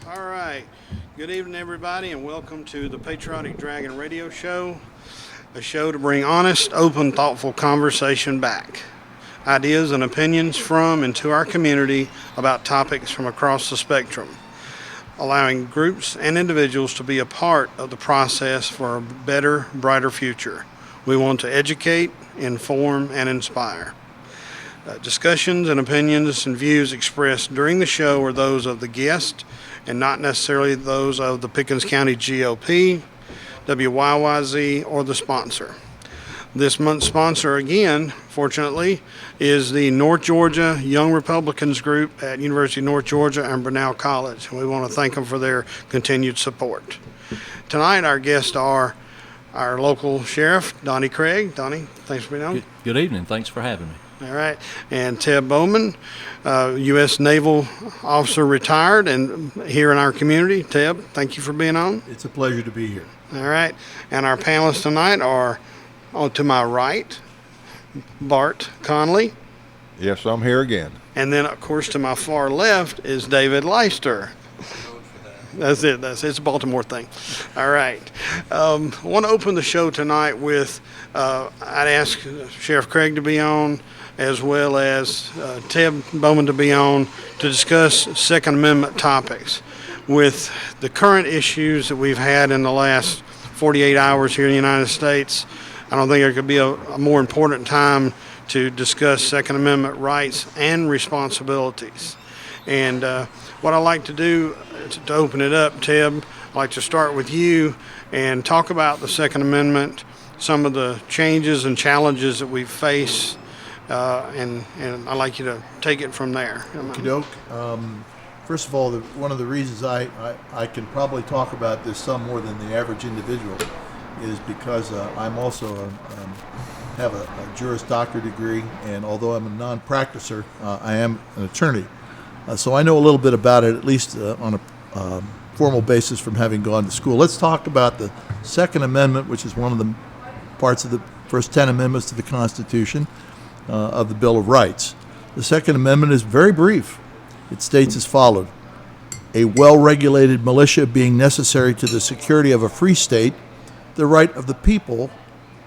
All right. Good evening, everybody, and welcome to the Patriotic Dragon radio show, a show to bring honest, open, thoughtful conversation back. Ideas and opinions from and to our community about topics from across the spectrum, allowing groups and individuals to be a part of the process for a better, brighter future. We want to educate, inform, and inspire. Discussions and opinions and views expressed during the show are those of the guest and not necessarily those of the Pickens County GOP, WYYZ, or the sponsor. This month's sponsor, again, fortunately, is the North Georgia Young Republicans group at University of North Georgia and Brenau College. We want to thank them for their continued support. Tonight, our guests are our local Sheriff, Donnie Craig. Donnie, thanks for being on. Good evening. Thanks for having me. All right. And Ted Bowman, U.S. Naval officer retired and here in our community. Ted, thank you for being on. It's a pleasure to be here. All right. And our panelists tonight are, to my right, Bart Conley. Yes, I'm here again. And then, of course, to my far left is David Leister. That's it. It's a Baltimore thing. All right. I want to open the show tonight with, I'd ask Sheriff Craig to be on, as well as Ted Bowman to be on to discuss Second Amendment topics. With the current issues that we've had in the last 48 hours here in the United States, I don't think there could be a more important time to discuss Second Amendment rights and responsibilities. And what I'd like to do to open it up, Ted, I'd like to start with you and talk about the Second Amendment, some of the changes and challenges that we face, and I'd like you to take it from there. First of all, one of the reasons I can probably talk about this some more than the average individual is because I'm also have a Juris Doctor degree, and although I'm a non-practicer, I am an attorney. So I know a little bit about it, at least on a formal basis from having gone to school. Let's talk about the Second Amendment, which is one of the parts of the first 10 amendments to the Constitution of the Bill of Rights. The Second Amendment is very brief. It states as follows: a well-regulated militia being necessary to the security of a free state, the right of the people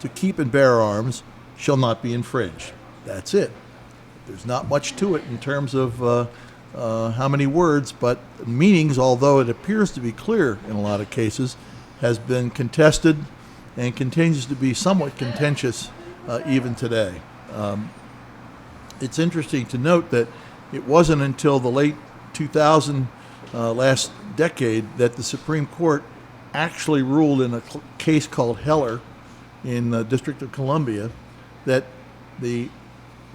to keep and bear arms shall not be infringed. That's it. There's not much to it in terms of how many words, but meanings, although it appears to be clear in a lot of cases, has been contested and continues to be somewhat contentious even today. It's interesting to note that it wasn't until the late 2000, last decade, that the Supreme Court actually ruled in a case called Heller in the District of Columbia that the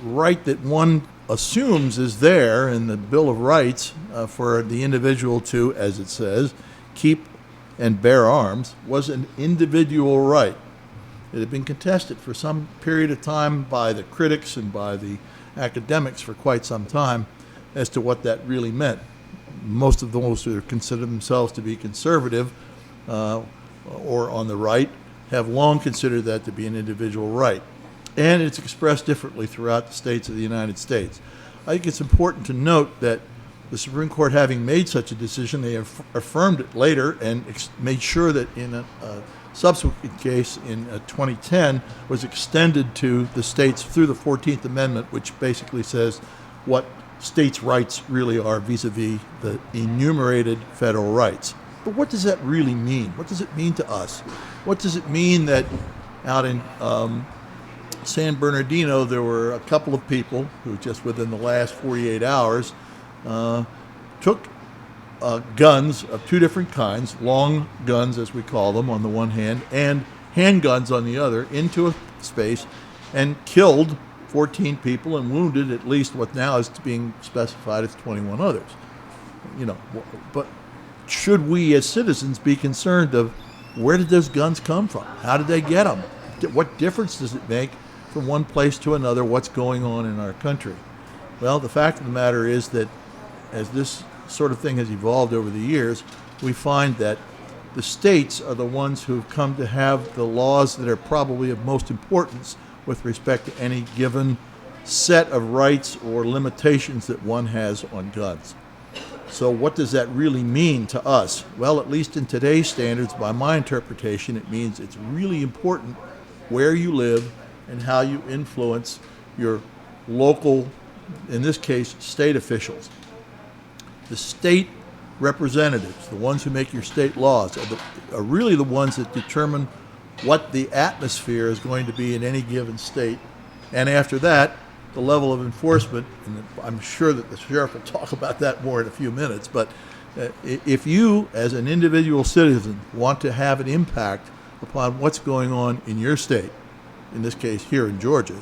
right that one assumes is there in the Bill of Rights for the individual to, as it says, keep and bear arms was an individual right. It had been contested for some period of time by the critics and by the academics for quite some time as to what that really meant. Most of those who consider themselves to be conservative or on the right have long considered that to be an individual right. And it's expressed differently throughout the states of the United States. I think it's important to note that the Supreme Court, having made such a decision, they affirmed it later and made sure that in a subsequent case in 2010 was extended to the states through the 14th Amendment, which basically says what states' rights really are vis-a-vis the enumerated federal rights. But what does that really mean? What does it mean to us? What does it mean that out in San Bernardino, there were a couple of people who just within the last 48 hours took guns of two different kinds, long guns as we call them on the one hand, and handguns on the other, into a space and killed 14 people and wounded at least what now is being specified as 21 others. But should we as citizens be concerned of where did those guns come from? How did they get them? What difference does it make from one place to another what's going on in our country? Well, the fact of the matter is that as this sort of thing has evolved over the years, we find that the states are the ones who've come to have the laws that are probably of most importance with respect to any given set of rights or limitations that one has on guns. So what does that really mean to us? Well, at least in today's standards, by my interpretation, it means it's really important where you live and how you influence your local, in this case, state officials. The state representatives, the ones who make your state laws, are really the ones that determine what the atmosphere is going to be in any given state. And after that, the level of enforcement, and I'm sure that the sheriff will talk about that more in a few minutes, but if you, as an individual citizen, want to have an impact upon what's going on in your state, in this case here in Georgia,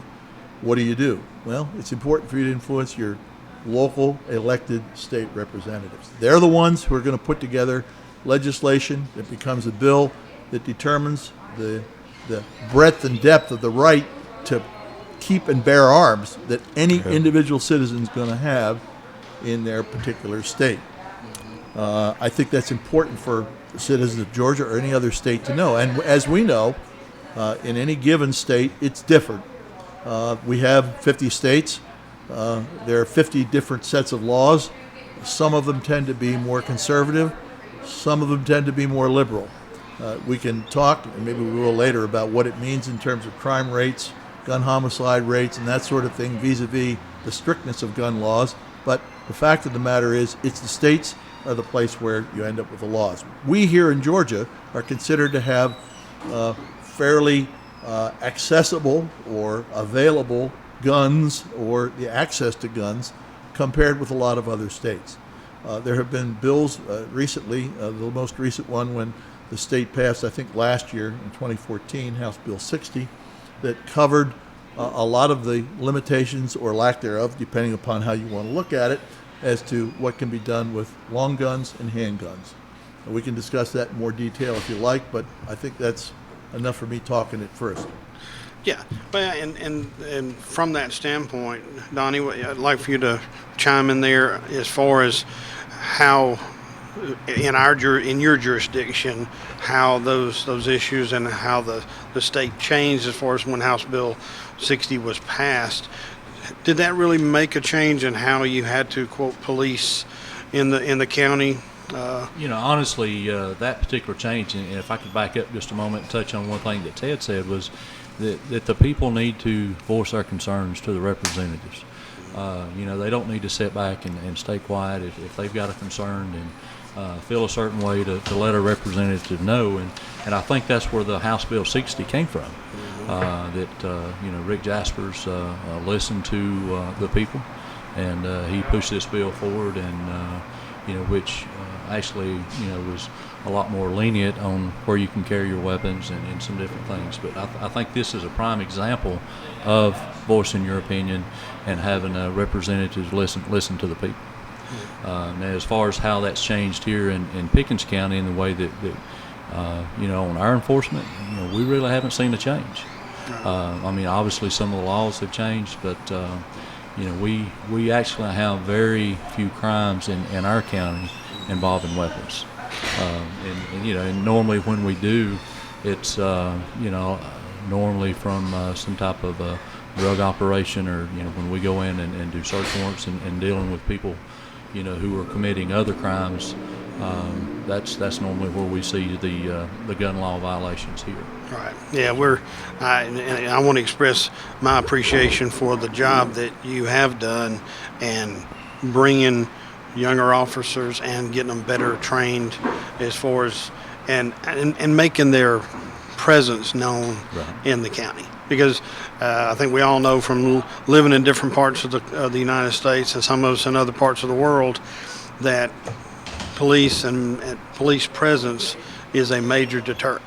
what do? Well, it's important for you to influence your local elected state representatives. They're the ones who are going to put together legislation that becomes a bill that determines the breadth and depth of the right to keep and bear arms that any individual citizen is going to have in their particular state. I think that's important for the citizens of Georgia or any other state to know. And as we know, in any given state, it's different. We have 50 states. There are 50 different sets of laws. Some of them tend to be more conservative. Some of them tend to be more liberal. We can talk, and maybe we will later, about what it means in terms of crime rates, gun homicide rates, and that sort of thing vis-a-vis the strictness of gun laws. But the fact of the matter is, it's the states are the place where you end up with the laws. We here in Georgia are considered to have fairly accessible or available guns, or the access to guns, compared with a lot of other states. There have been bills recently, the most recent one when the state passed, I think last year in 2014, House Bill 60, that covered a lot of the limitations or lack thereof, depending upon how you want to look at it, as to what can be done with long guns and handguns. We can discuss that in more detail if you like, but I think that's enough for me talking at first. Yeah, well, and from that standpoint, Donnie, I'd like for you to chime in there as far as how in your jurisdiction, how those issues and how the state changed as far as when House Bill 60 was passed. Did that really make a change in how you had to, quote, police in the county? Honestly, that particular change, and if I could back up just a moment and touch on one thing that Ted said, was that the people need to voice their concerns to the representatives. They don't need to sit back and stay quiet if they've got a concern and feel a certain way to let a representative know. And I think that's where the House Bill 60 came from. Rick Jaspers listened to the people, and he pushed this bill forward, and which actually was a lot more lenient on where you can carry your weapons and some different things. But I think this is a prime example of voicing your opinion and having representatives listen to the people. Now, as far as how that's changed here in Pickens County in the way that on our enforcement, we really haven't seen a change. Obviously some of the laws have changed, but we actually have very few crimes in our county involving weapons. And normally when we do, it's normally from some type of drug operation, or when we go in and do search warrants and dealing with people who are committing other crimes. That's normally where we see the gun law violations here. Right. Yeah, I want to express my appreciation for the job that you have done and bringing younger officers and getting them better trained as far as and making their presence known in the county. Because I think we all know from living in different parts of the United States and some of us in other parts of the world that police and police presence is a major deterrent.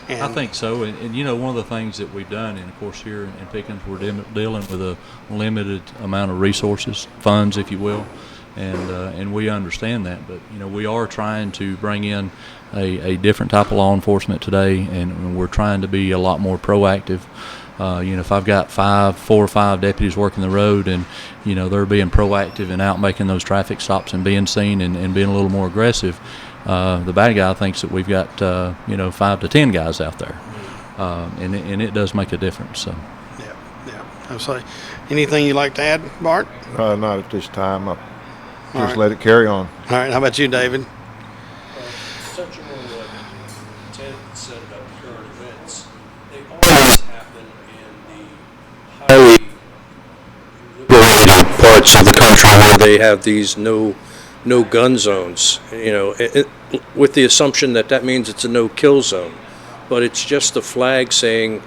And I think so, and one of the things that we've done, and of course here in Pickens we're dealing with a limited amount of resources, funds, if you will, and we understand that. But we are trying to bring in a different type of law enforcement today, and we're trying to be a lot more proactive. If I've got 4 or 5 deputies working the road, and they're being proactive and out making those traffic stops and being seen and being a little more aggressive, the bad guy thinks that we've got 5 to 10 guys out there, and it does make a difference. So. Yeah. I'm sorry. Anything you'd like to add, Bart? Not at this time. All Just right. let it carry on. All right. How about you, David? Touching on what Ted said about the current events, they always happen in the highly liberated parts of the country where they have these no gun zones. You know, with the assumption that that means it's a no kill zone, but it's just a flag saying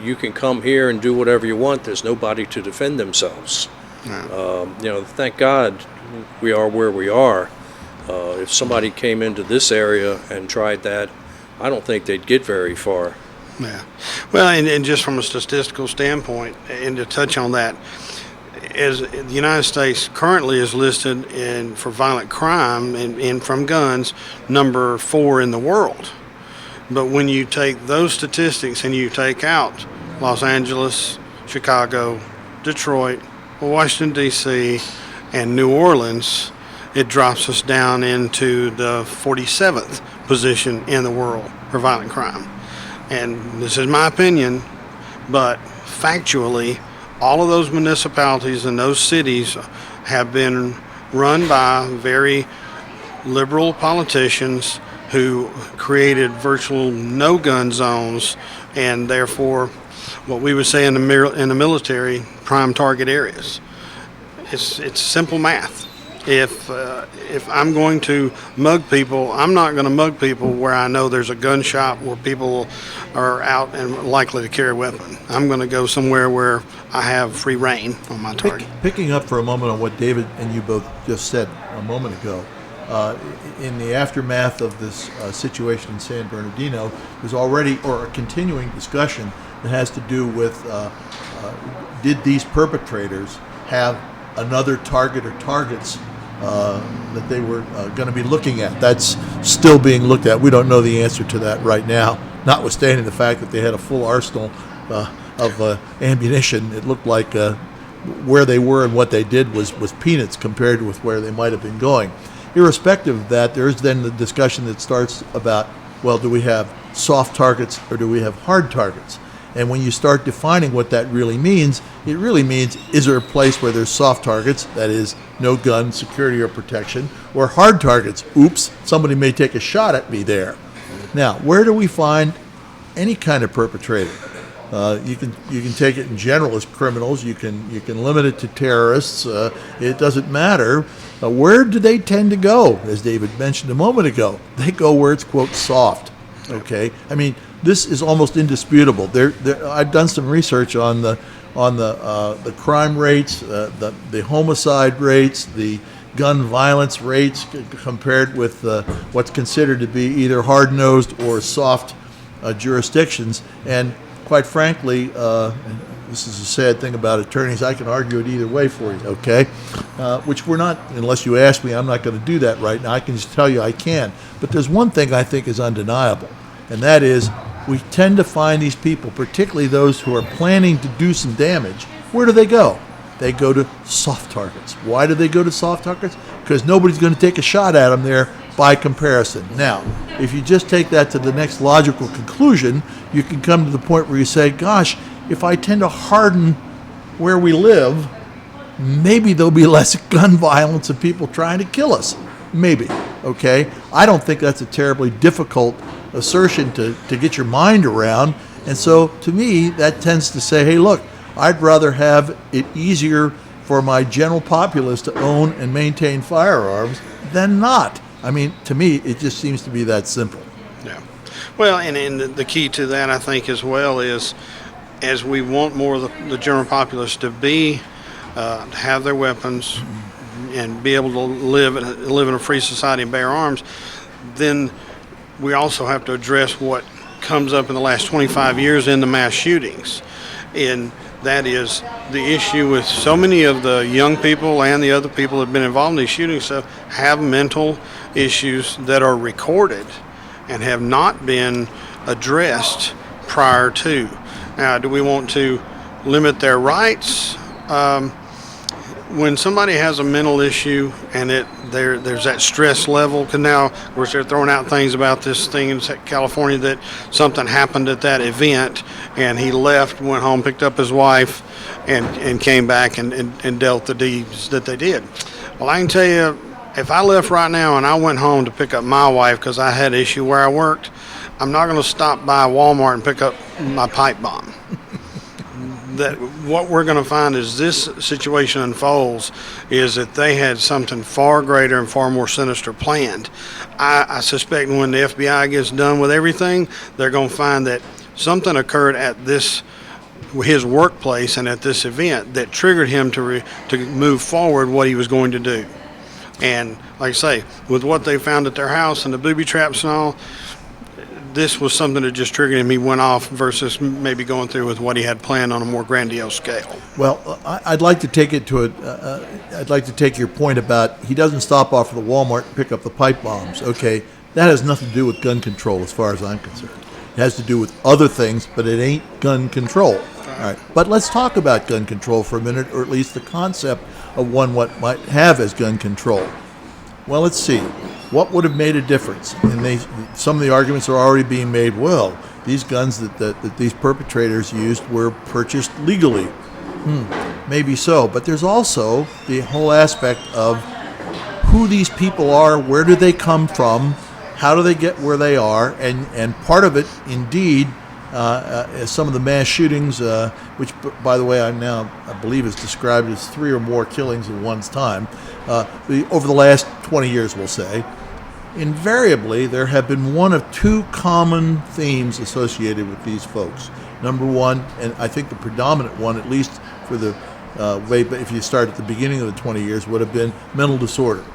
you can come here and do whatever you want. There's nobody to defend themselves. You know, thank God we are where we are. If somebody came into this area and tried that, I don't think they'd get very far. Yeah. Well, and just from a statistical standpoint, and to touch on that, as the United States currently is listed for violent crime and from guns, number 4 in the world. But when you take those statistics and you take out Los Angeles, Chicago, Detroit, Washington, D.C., and New Orleans, it drops us down into the 47th position in the world for violent crime. And this is my opinion, but factually, all of those municipalities and those cities have been run by very liberal politicians who created virtual no-gun zones, and therefore what we would say in the military, prime target areas. It's simple math. If I'm going to mug people, I'm not going to mug people where I know there's a gun shop where people are out and likely to carry a weapon. I'm going to go somewhere where I have free reign on my target. Picking up for a moment on what David and you both just said a moment ago, in the aftermath of this situation in San Bernardino, there's already a continuing discussion that has to do with did these perpetrators have another target or targets that they were going to be looking at. That's still being looked at. We don't know the answer to that right now, notwithstanding the fact that they had a full arsenal of ammunition. It looked like where they were and what they did was peanuts compared with where they might have been going. Irrespective of that, there's then the discussion that starts about, well, do we have soft targets or do we have hard targets? And when you start defining what that really means, it really means, is there a place where there's soft targets, that is, no gun, security, or protection, or hard targets? Oops, somebody may take a shot at me there. Now, where do we find any kind of perpetrator? You can take it in general as criminals. You can limit it to terrorists. It doesn't matter. Where do they tend to go? As David mentioned a moment ago, they go where it's, quote, soft. Okay, I mean, this is almost indisputable. I've done some research on the crime rates, the homicide rates, the gun violence rates compared with what's considered to be either hard-nosed or soft jurisdictions. And quite frankly, this is a sad thing about attorneys, I can argue it either way for you, okay? Which we're not, unless you ask me, I'm not going to do that right now. I can just tell you I can. But there's one thing I think is undeniable, and that is we tend to find these people, particularly those who are planning to do some damage, where do they go? They go to soft targets. Why do they go to soft targets? Because nobody's going to take a shot at them there by comparison. Now, if you just take that to the next logical conclusion, you can come to the point where you say, gosh, if I tend to harden where we live, maybe there'll be less gun violence and people trying to kill us. Maybe, okay? I don't think that's a terribly difficult assertion to get your mind around. And so, to me, that tends to say, hey, look, I'd rather have it easier for my general populace to own and maintain firearms than not. I mean, to me, it just seems to be that simple. Yeah. Well, and the key to that, I think, as well, is as we want more of the general populace to be, have their weapons and be able to live in a free society and bear arms, then we also have to address what comes up in the last 25 years in the mass shootings. And that is the issue with so many of the young people and the other people that have been involved in these shootings have mental issues that are recorded and have not been addressed prior to. Now, do we want to limit their rights? When somebody has a mental issue and there's that stress level, because now they're throwing out things about this thing in California that something happened at that event and he left, went home, picked up his wife, and came back and dealt the deeds that they did. Well, I can tell you, If I left right now and I went home to pick up my wife because I had an issue where I worked, I'm not going to stop by Walmart and pick up my pipe bomb. That what we're going to find as this situation unfolds is that they had something far greater and far more sinister planned. I suspect when the FBI gets done with everything, they're going to find that something occurred at his workplace and at this event that triggered him to move forward what he was going to do. And like I say, with what they found at their house and the booby traps and all, this was something that just triggered him. He went off versus maybe going through with what he had planned on a more grandiose scale. Well, I'd like to take it to I'd like to take your point about he doesn't stop off at the Walmart and pick up the pipe bombs. Okay, that has nothing to do with gun control as far as I'm concerned. It has to do with other things, but it ain't gun control. All right. But let's talk about gun control for a minute, or at least the concept of what might have as gun control. Well, let's see. What would have made a difference? And some of the arguments are already being made. Well, these guns that these perpetrators used were purchased legally. Maybe so, but there's also the whole aspect of who these people are, where do they come from, how do they get where they are, and part of it, indeed, some of the mass shootings, which, by the way, I believe is described as 3 or more killings at one time, over the last 20 years, we'll say, invariably there have been one of two common themes associated with these folks. Number one, and I think the predominant one, at least for the way, if you start at the beginning of the 20 years, would have been mental disorder.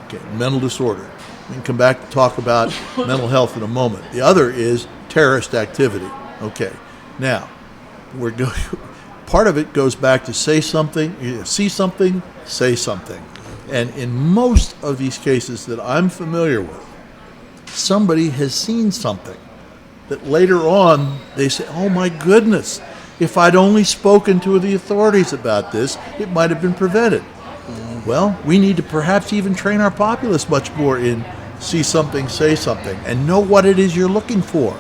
Okay, mental disorder. We can come back to talk about mental health in a moment. The other is terrorist activity. Okay, now part of it goes back to say something, see something, say something. And in most of these cases that I'm familiar with, somebody has seen something that later on they say, oh my goodness, if I'd only spoken to the authorities about this, it might have been prevented. Well, we need to perhaps even train our populace much more in see something, say something, and know what it is you're looking for,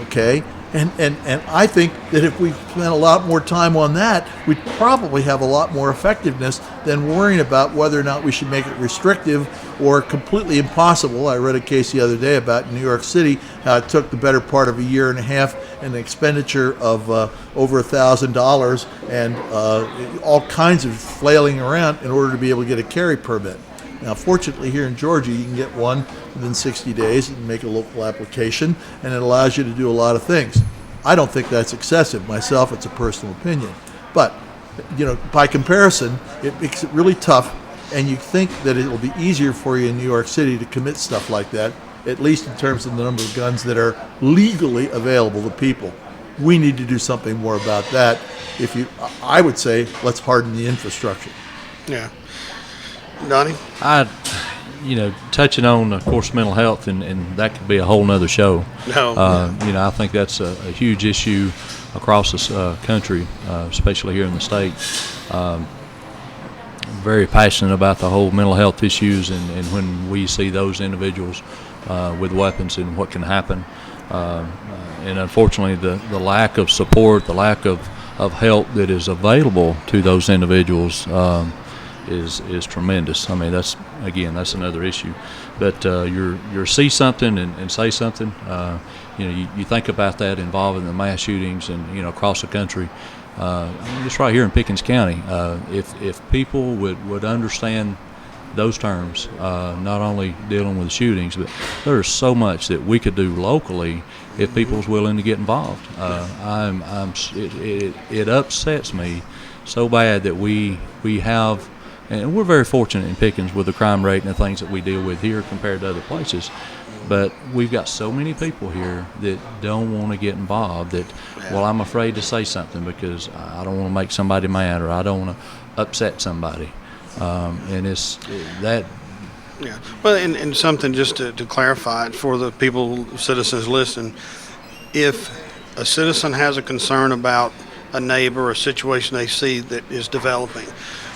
okay? And I think that if we spent a lot more time on that, we'd probably have a lot more effectiveness than worrying about whether or not we should make it restrictive or completely impossible. I read a case the other day about New York City, how it took the better part of a year and a half and an expenditure of over $1,000 and all kinds of flailing around in order to be able to get a carry permit. Now, fortunately, here in Georgia, you can get one within 60 days and make a local application, and it allows you to do a lot of things. I don't think that's excessive. Myself, it's a personal opinion. But, by comparison, it makes it really tough, and you think that it will be easier for you in New York City to commit stuff like that, at least in terms of the number of guns that are legally available to people. We need to do something more about that. I would say, let's harden the infrastructure. Yeah. Donnie? Touching on, of course, mental health, and that could be a whole nother show. No. I think that's a huge issue across this country, especially here in the state. Very passionate about the whole mental health issues, and when we see those individuals with weapons and what can happen. And unfortunately, the lack of support, the lack of help that is available to those individuals is tremendous. I mean, that's another issue. But your see something and say something. You think about that involving the mass shootings and across the country. Just right here in Pickens County, if people would understand those terms, not only dealing with shootings, but there's so much that we could do locally if people's willing to get involved. It upsets me so bad that we have. And we're very fortunate in Pickens with the crime rate and the things that we deal with here compared to other places. But we've got so many people here that don't want to get involved well, I'm afraid to say something because I don't want to make somebody mad or I don't want to upset somebody. And it's that. Yeah. Well, and something just to clarify it for the citizens listening, if a citizen has a concern about a neighbor or a situation they see that is developing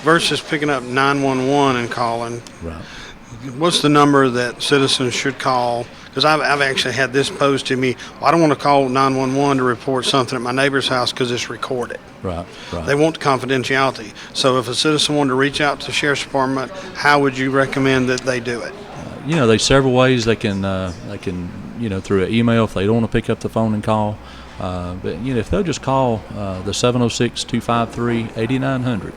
versus picking up 911 and calling. Right. What's the number that citizens should call? because I've actually had this posed to me. I don't want to call 911 to report something at my neighbor's house because it's recorded. Right. They want confidentiality. So if a citizen wanted to reach out to the sheriff's department, how would you recommend that they do it? There's several ways they can through an email if they don't want to pick up the phone and call. But if they'll just call the 706-253-8900,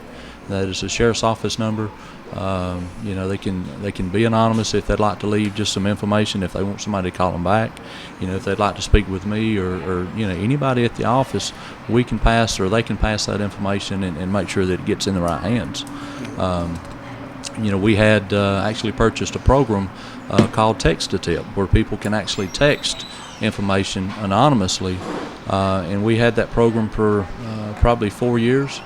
that is the sheriff's office number. They can be anonymous if they'd like to leave just some information. If they want somebody to call them back, if they'd like to speak with me or anybody at the office, they can pass that information and make sure that it gets in the right hands. We had actually purchased a program called Text to Tip, where people can actually text information anonymously, and we had that program for probably 4 years.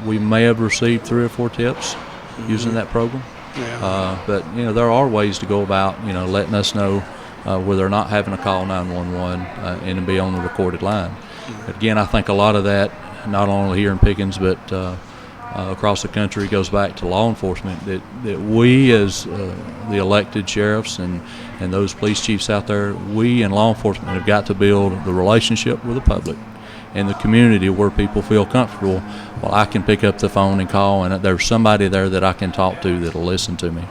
We may have received 3 or 4 tips using that program. But there are ways to go about letting us know where they're not having to call 911 and be on the recorded line. But again, I think a lot of that, not only here in Pickens but across the country, goes back to law enforcement, that we as the elected sheriffs and those police chiefs out there, we in law enforcement have got to build the relationship with the public and the community where people feel comfortable. Well, I can pick up the phone and call, and there's somebody there that I can talk to that'll listen to me.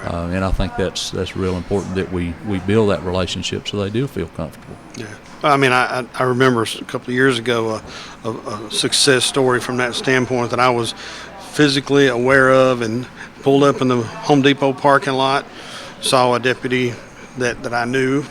And I think that's real important that we build that relationship so they do feel comfortable. Yeah. I mean, I remember a couple of years ago a success story from that standpoint that I was physically aware of, and pulled up in the Home Depot parking lot, saw a deputy that I knew,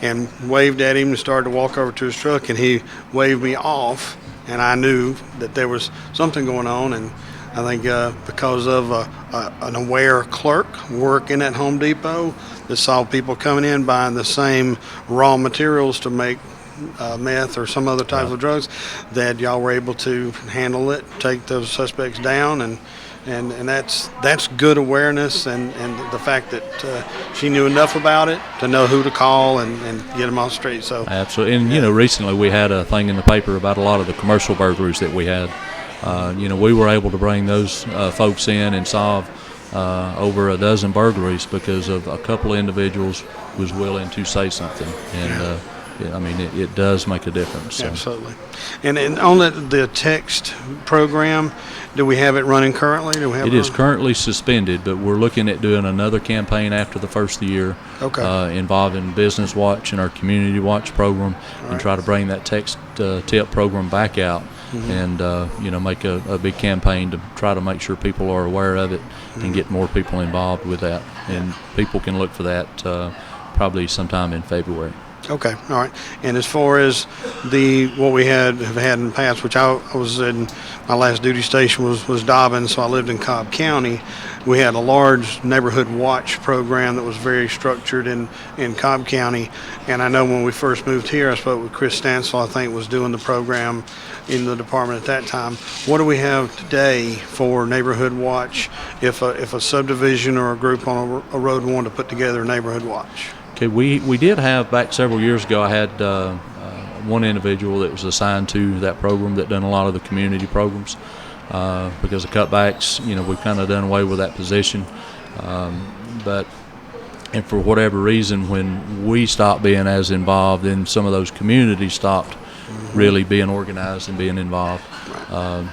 and waved at him and started to walk over to his truck, and he waved me off, and I knew that there was something going on. And I think because of an aware clerk working at Home Depot that saw people coming in buying the same raw materials to make meth or some other type of drugs, that y'all were able to handle it, take those suspects down, and that's good awareness, and the fact that she knew enough about it to know who to call and get them off the street. So absolutely. And recently we had a thing in the paper about a lot of the commercial burglaries that we had. We were able to bring those folks in and solve over a dozen burglaries because of a couple of individuals was willing to say something, and it does make a difference. So. Absolutely. And on the text program, do we have it running currently? It is currently suspended, but we're looking at doing another campaign after the first of the year, involving Business Watch and our Community Watch program, and try to bring that text tip program back out. And make a big campaign to try to make sure people are aware of it and get more people involved with that. And people can look for that probably sometime in February. Okay, all right. And as far as what we have had in the past, which I was in, my last duty station was Dobbins, so I lived in Cobb County. We had a large neighborhood watch program that was very structured in Cobb County. And I know when we first moved here, I spoke with Chris Stansel, I think, was doing the program in the department at that time. What do we have today for neighborhood watch if a subdivision or a group on a road wanted to put together a neighborhood watch? Okay, we did have, back several years ago, I had one individual that was assigned to that program that done a lot of the community programs. Because of cutbacks, we've kind of done away with that position. And for whatever reason, when we stopped being as involved, then some of those communities stopped really being organized and being involved.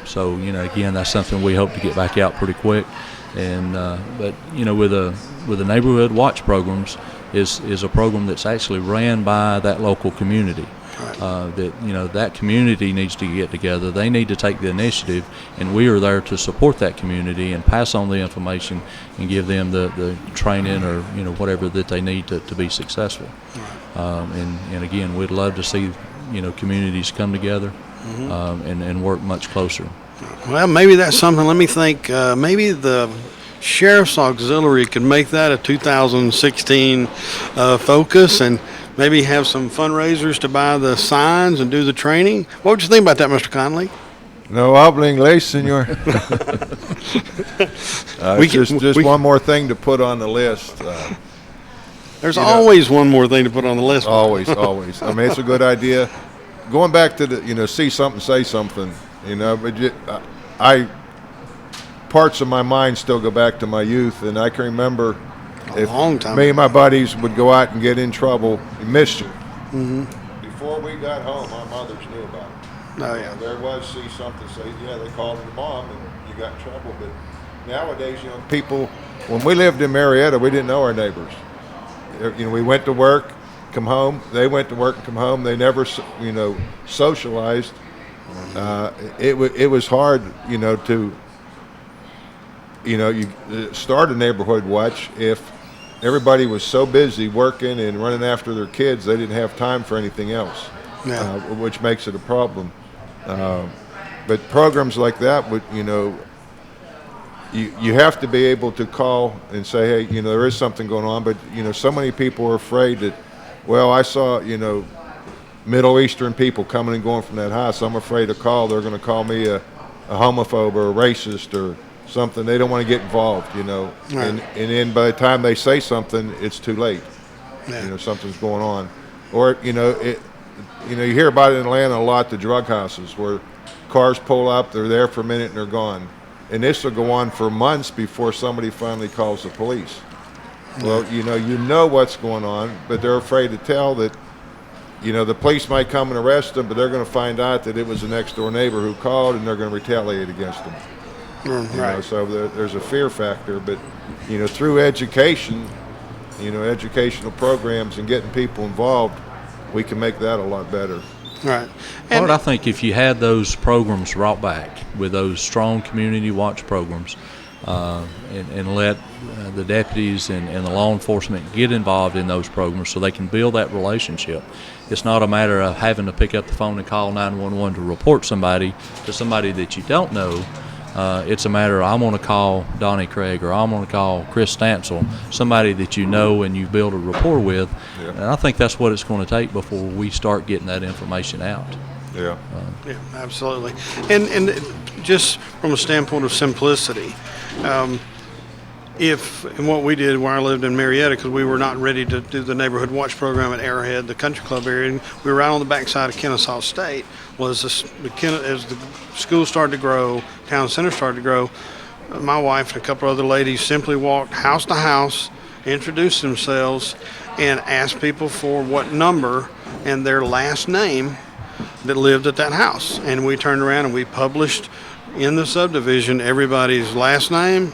So, again, that's something we hope to get back out pretty quick. And with the neighborhood watch programs, is a program that's actually ran by that local community. That community needs to get together. They need to take the initiative, and we are there to support that community and pass on the information and give them the training or whatever that they need to be successful. And again, we'd love to see communities come together and work much closer. Well, maybe that's something. Let me think. Maybe the Sheriff's Auxiliary could make that a 2016 focus, and maybe have some fundraisers to buy the signs and do the training. What would you think about that, Mr. Conley? No habla inglés, senor. Just one more thing to put on the list. There's always one more thing to put on the list. Always. I mean, it's a good idea. Going back to see something, say something. Parts of my mind still go back to my youth, and I can remember A long time Me and my ago. buddies would go out and get in trouble, mischief. Before we got home, our mothers knew about it. Oh, yeah. There was see something, say, yeah, they called your mom and you got in trouble. But nowadays, people, when we lived in Marietta, we didn't know our neighbors. We went to work, come home. They went to work and come home. They never, socialized. It was hard, to, you start a neighborhood watch if everybody was so busy working and running after their kids, they didn't have time for anything else, which makes it a problem. But programs like that would, you have to be able to call and say, hey, there is something going on. But, so many people are afraid that, well, I saw, Middle Eastern people coming and going from that house. I'm afraid to call. They're going to call me a homophobe or a racist or something. They don't want to get involved, Right. And then by the time they say something, it's too late. Yeah. Something's going on. Or, you hear about it in Atlanta a lot, the drug houses, where cars pull up, they're there for a minute and they're gone. And this will go on for months before somebody finally calls the police. Well, you know what's going on, but they're afraid to tell that, the police might come and arrest them, but they're going to find out that it was a next door neighbor who called and they're going to retaliate against them. Right. So there's a fear factor, but, through education, educational programs and getting people involved, we can make that a lot better. Right. But I think if you had those programs brought back with those strong community watch programs, and let the deputies and the law enforcement get involved in those programs so they can build that relationship. It's not a matter of having to pick up the phone and call 911 to report somebody to somebody that you don't know. It's a matter of, I'm going to call Donnie Craig or I'm going to call Chris Stansel, somebody that you know and you build a rapport with. Yeah. And I think that's what it's going to take before we start getting that information out. Yeah. Yeah, absolutely. And just from a standpoint of simplicity, and what we did where I lived in Marietta, because we were not ready to do the neighborhood watch program at Arrowhead, the country club area, and we were right on the backside of Kennesaw State, was as the school started to grow, town center started to grow, my wife and a couple other ladies simply walked house to house, introduced themselves, and asked people for what number and their last name that lived at that house. And we turned around and we published in the subdivision everybody's last name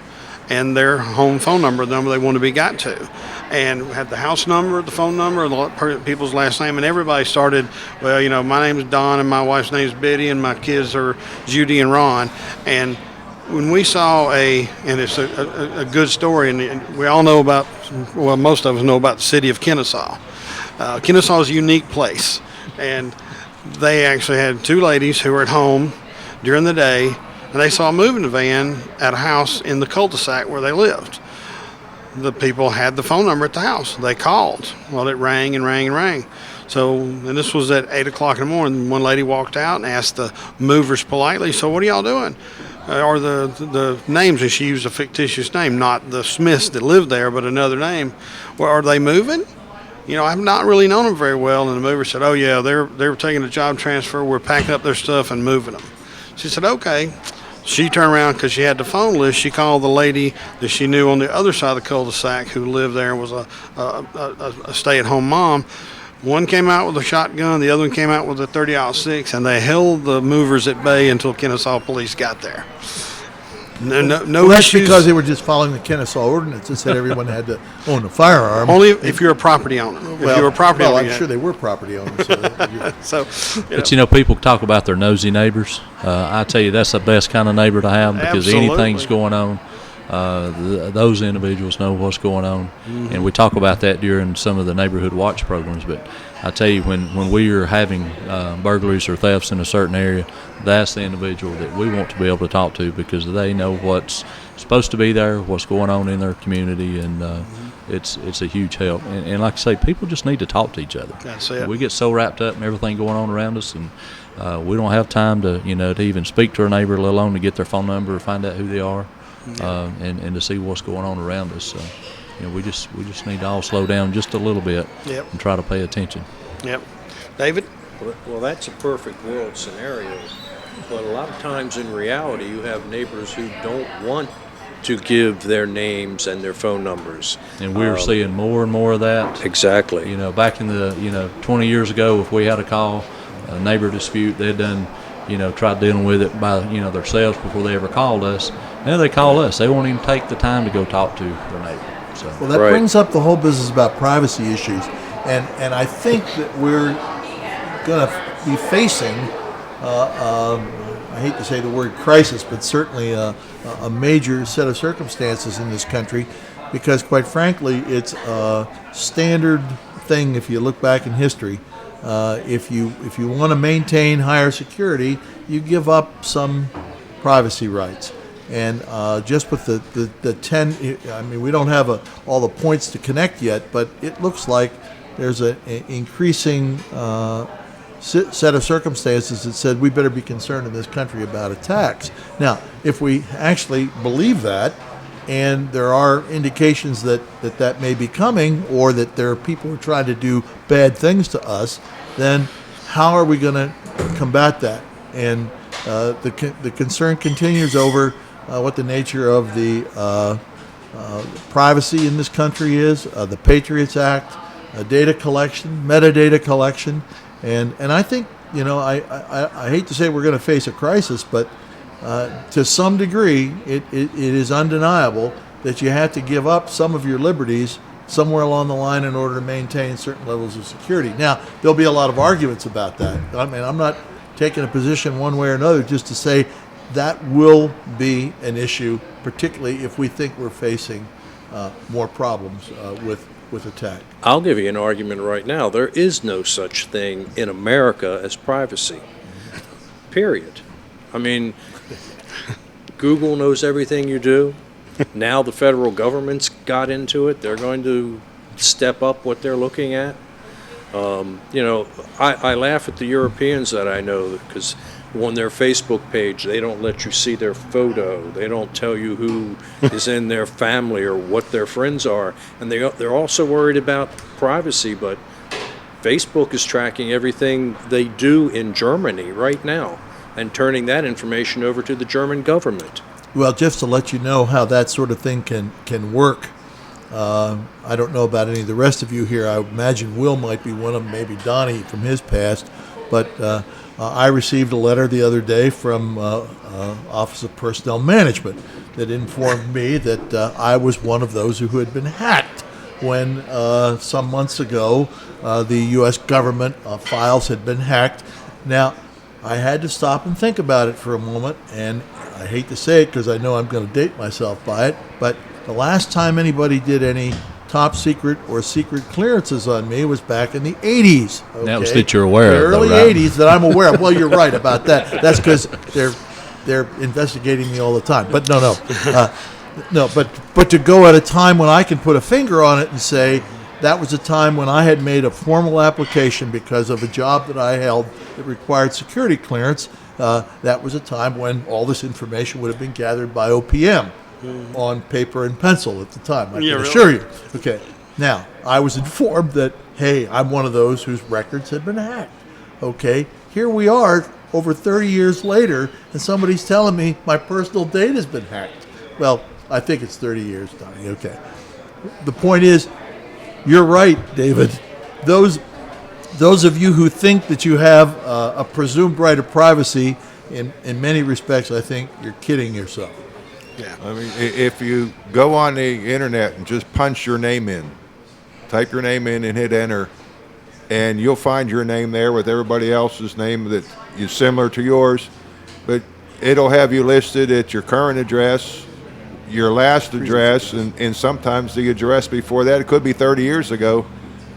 and their home phone number, the number they want to be got to. And had the house number, the phone number, and the people's last name, and everybody started, well, my name is Don and my wife's name is Betty and my kids are Judy and Ron. And when we saw and it's a good story, and we all know about, well, most of us know about the city of Kennesaw. Kennesaw is a unique place, and they actually had two ladies who were at home during the day, and they saw a moving van at a house in the cul-de-sac where they lived. The people had the phone number at the house. They called. Well, it rang and rang and rang. So, and this was at 8 o'clock in the morning. One lady walked out and asked the movers politely, so what are y'all doing? Or the names, and she used a fictitious name, not the Smiths that lived there, but another name. Well, are they moving? I've not really known them very well. And the mover said, oh, yeah, they're taking a job transfer. We're packing up their stuff and moving them. She said, okay. She turned around because she had the phone list. She called the lady that she knew on the other side of the cul-de-sac who lived there and was a stay-at-home mom. One came out with a shotgun. The other one came out with a .30-06, and they held the movers at bay until Kennesaw police got there. No That's issues. because they were just following the Kennesaw ordinance that said everyone had to own a firearm. Only if you're a property owner. If you're a property owner. I'm sure they were property owners. So, But people talk about their nosy neighbors. I tell you, that's the best kind of neighbor to have because Absolutely. anything's going on, those individuals know what's going on. Mm-hmm. And we talk about that during some of the neighborhood watch programs. But I tell you, when we are having burglaries or thefts in a certain area, that's the individual that we want to be able to talk to because they know what's supposed to be there, what's going on in their community, and it's a huge help. And like I say, people just need to talk to each other. That's it. We get so wrapped up in everything going on around us, and we don't have time to to even speak to our neighbor, let alone to get their phone number or find out who they are, and to see what's going on around us. So, we just need to all slow down just a little bit and try to pay attention. Yep. David? Well, that's a perfect world scenario. But a lot of times in reality, you have neighbors who don't want to give their names and their phone numbers. And we're seeing more and more of that. Exactly. You know, back in the 20 years ago, if we had a call, a neighbor dispute, they'd done, tried dealing with it by themselves before they ever called us. Now they call us. They won't even take the time to go talk to their neighbor. So. Well, that Right. brings up the whole business about privacy issues, and I think that we're going to be facing, I hate to say the word crisis, but certainly a major set of circumstances in this country, because quite frankly, it's a standard thing if you look back in history. If you want to maintain higher security, you give up some privacy rights. And just with the 10, I mean, we don't have all the points to connect yet, but it looks like there's an increasing set of circumstances that said we better be concerned in this country about attacks. Now, if we actually believe that, and there are indications that may be coming, or that there are people who are trying to do bad things to us, then how are we going to combat that? And the concern continues over what the nature of the privacy in this country is, the Patriots Act, data collection, metadata collection, and I think, I hate to say we're going to face a crisis, but to some degree, it is undeniable that you have to give up some of your liberties somewhere along the line in order to maintain certain levels of security. Now, there'll be a lot of arguments about that. I mean, I'm not taking a position one way or another, just to say that will be an issue, particularly if we think we're facing more problems with attack. I'll give you an argument right now. There is no such thing in America as privacy. Period. I mean, Google knows everything you do. Now the federal government's got into it. They're going to step up what they're looking at. I laugh at the Europeans that I know, because on their Facebook page, they don't let you see their photo. They don't tell you who is in their family or what their friends are. And they're also worried about privacy, but Facebook is tracking everything they do in Germany right now and turning that information over to the German government. Well, just to let you know how that sort of thing can work, I don't know about any of the rest of you here. I imagine Will might be one of them, maybe Donnie from his past. But I received a letter the other day from Office of Personnel Management that informed me that I was one of those who had been hacked when some months ago the U.S. government files had been hacked. Now, I had to stop and think about it for a moment, and I hate to say it because I know I'm going to date myself by it, but the last time anybody did any top secret or secret clearances on me was back in the 80s. Okay? That was that you're aware the of, though, early right? 80s that I'm aware of. Well, you're right about that. That's because they're investigating me all the time. But no. But to go at a time when I can put a finger on it and say that was a time when I had made a formal application because of a job that I held that required security clearance. That was a time when all this information would have been gathered by OPM on paper and pencil at the time. I can assure you. Okay. Now, I was informed that, hey, I'm one of those whose records had been hacked. Okay. Here we are over 30 years later, and somebody's telling me my personal data has been hacked. Well, I think it's 30 years, Donnie. Okay. The point is, you're right, David. Those of you who think that you have a presumed right of privacy, in many respects, I think you're kidding yourself. Yeah. I mean, if you go on the internet and just punch your name in, type your name in and hit enter, and you'll find your name there with everybody else's name that is similar to yours, but it'll have you listed at your current address, your last address, and sometimes the address before that. It could be 30 years ago,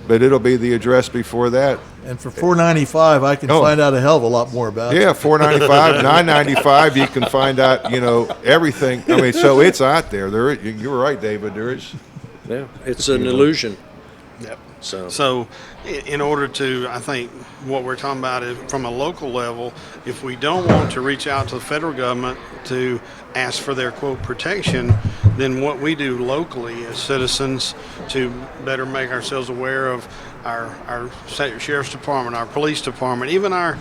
but it'll be the address before that. And for $4.95, I can find out a hell of a lot more about it. Yeah, $4.95, $9.95. You can find out, everything. I mean, so it's out there. You were right, David. There is. Yeah, it's an illusion. Yep. So in order to, I think what we're talking about is from a local level, if we don't want to reach out to the federal government to ask for their, quote, protection, then what we do locally as citizens to better make ourselves aware of our sheriff's department, our police department, even our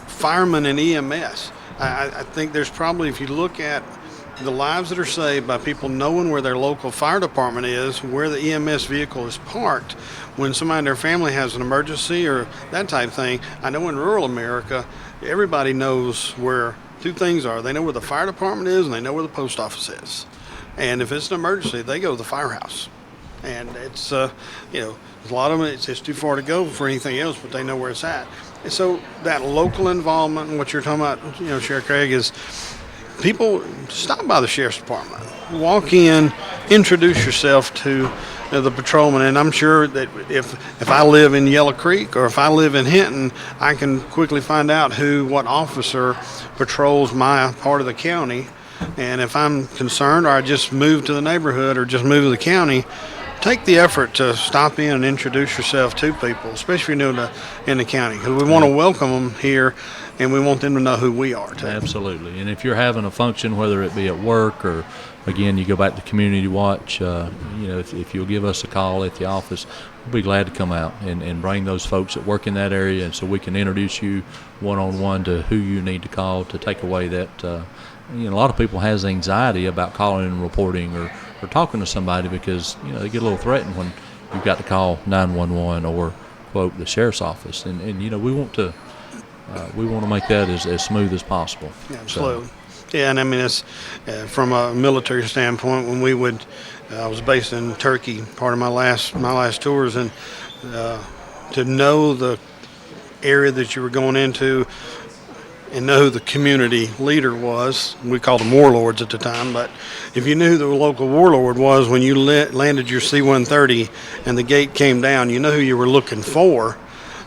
firemen and EMS. I think there's probably, if you look at the lives that are saved by people knowing where their local fire department is, where the EMS vehicle is parked, when somebody in their family has an emergency or that type of thing. I know in rural America, everybody knows where two things are. They know where the fire department is, and they know where the post office is. And if it's an emergency, they go to the firehouse. And it's, a lot of them, it's just too far to go for anything else, but they know where it's at. And so that local involvement, and what you're talking about, Sheriff Craig, is people stop by the sheriff's department, walk in, introduce yourself to the patrolman. And I'm sure that if I live in Yellow Creek or if I live in Hinton, I can quickly find out what officer patrols my part of the county. And if I'm concerned, or I just moved to the neighborhood or just moved to the county, take the effort to stop in and introduce yourself to people, especially if you're new in the county, because we want to welcome them here, and we want them to know who we are, too. Absolutely. And if you're having a function, whether it be at work or, again, you go back to community watch, if you'll give us a call at the office, we'll be glad to come out and bring those folks that work in that area, and so we can introduce you one-on-one to who you need to call to take away that. A lot of people has anxiety about calling and reporting or talking to somebody because they get a little threatened when you've got to call 911 or quote the sheriff's office, and we want to make that as smooth as possible. Yeah, absolutely. So. Yeah, and I mean it's from a military standpoint. When I was based in Turkey, part of my last tours, and to know the area that you were going into. And know who the community leader was. We called them warlords at the time, but if you knew who the local warlord was when you landed your C-130 and the gate came down, you know who you were looking for.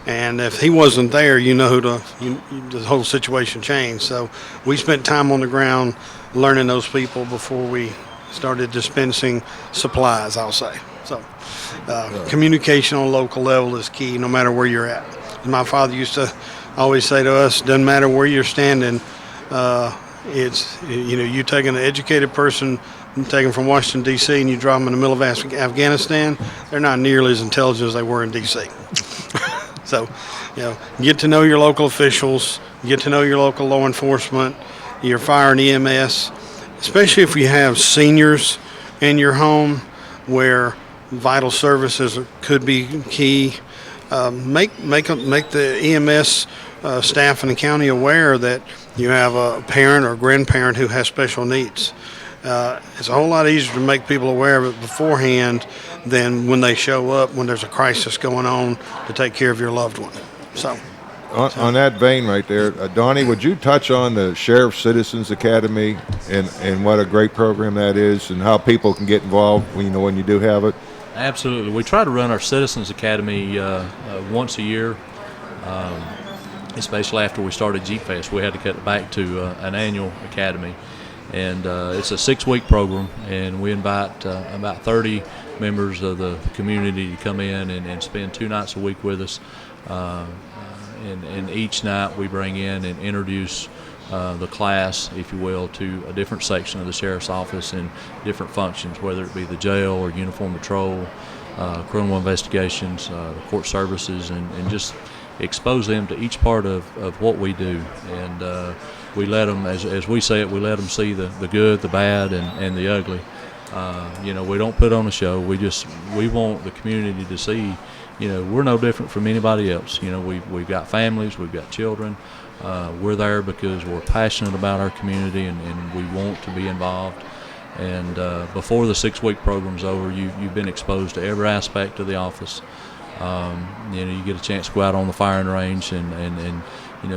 And if he wasn't there, the whole situation changed. So we spent time on the ground learning those people before we started dispensing supplies, I'll say. So communication on a local level is key no matter where you're at. My father used to always say to us, doesn't matter where you're standing, you take an educated person, you take them from Washington, D.C., and you drop them in the middle of Afghanistan, they're not nearly as intelligent as they were in D.C. So, get to know your local officials, get to know your local law enforcement, your fire and EMS, especially if you have seniors in your home where vital services could be key. Make the EMS staff in the county aware that you have a parent or grandparent who has special needs. It's a whole lot easier to make people aware of it beforehand than when they show up when there's a crisis going on to take care of your loved one. So, on that vein right there, Donnie, would you touch on the Sheriff Citizens Academy and what a great program that is and how people can get involved when you do have it? Absolutely. We try to run our Citizens Academy once a year, especially after we started Jeep Fest. We had to cut it back to an annual academy. And it's a 6-week program, and we invite about 30 members of the community to come in and spend 2 nights a week with us. And each night we bring in and introduce the class, if you will, to a different section of the sheriff's office and different functions, whether it be the jail or uniform patrol, criminal investigations, court services, and just expose them to each part of what we do. And we let them, as we say it, we let them see the good, the bad, and the ugly. We don't put on a show. We want the community to see, we're no different from anybody else. We've got families, we've got children. We're there because we're passionate about our community and we want to be involved. And before the 6-week program's over, you've been exposed to every aspect of the office. You get a chance to go out on the firing range and